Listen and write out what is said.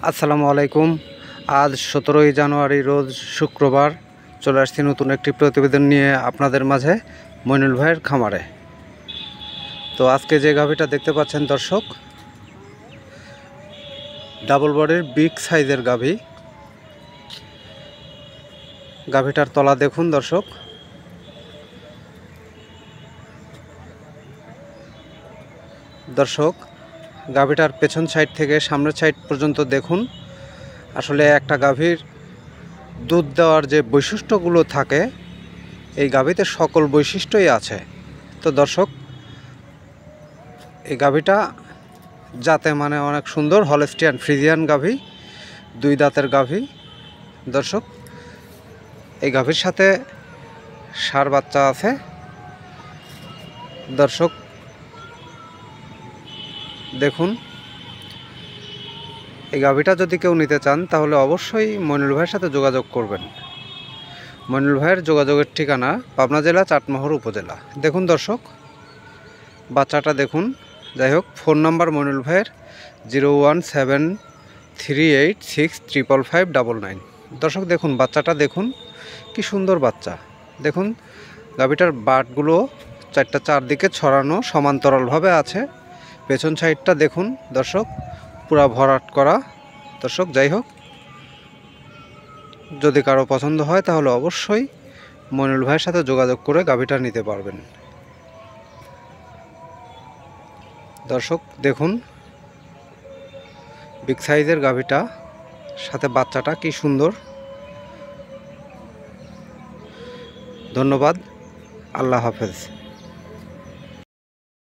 আসসালামু আলাইকুম। আজ 17ই জানুয়ারি রোজ শুক্রবার চলে আসছি নতুন একটি প্রতিবেদন নিয়ে আপনাদের মাঝে মইনুল ভাইয়ের খামারে। তো আজকে যে গাভীটা দেখতে পাচ্ছেন দর্শক, ডাবল বডির বিগ সাইজের গাভী। গাভীটার তলা দেখুন দর্শক। গাভীটার পেছন সাইড থেকে সামনের সাইড পর্যন্ত দেখুন। আসলে একটা গাভীর দুধ দেওয়ার যে বৈশিষ্ট্যগুলো থাকে, এই গাভীতে সকল বৈশিষ্ট্যই আছে। তো দর্শক, এই গাভীটা জাতে মানে অনেক সুন্দর, হলস্টিয়ান ফ্রিজিয়ান গাভী, 2 দাঁতের গাভী। দর্শক, এই গাভীর সাথে ষাঁড় বাচ্চা আছে। দর্শক দেখুন, এই গাভীটা যদি কেউ নিতে চান তাহলে অবশ্যই মইনুল ভাইয়ের সাথে যোগাযোগ করবেন। মইনুল ভাইয়ের যোগাযোগের ঠিকানা পাবনা জেলা চাটমোহর উপজেলা। দেখুন দর্শক, বাচ্চাটা দেখুন। যাই হোক, ফোন নাম্বার মইনুল ভাইয়ের 01738655599। দর্শক দেখুন, বাচ্চাটা দেখুন, কি সুন্দর বাচ্চা। দেখুন, গাভীটার বাটগুলো 4টা চারদিকে ছড়ানো সমান্তরালভাবে আছে। পেছন সাইডটা দেখুন দর্শক, পুরা ভরাট করা। দর্শক যাই হোক, যদি কারো পছন্দ হয় তাহলে অবশ্যই মইনুল ভাইয়ের সাথে যোগাযোগ করে গাভীটা নিতে পারবেন। দর্শক দেখুন, বিগ সাইজের গাভীটা, সাথে বাচ্চাটা কি সুন্দর। ধন্যবাদ। আল্লাহ হাফেজ।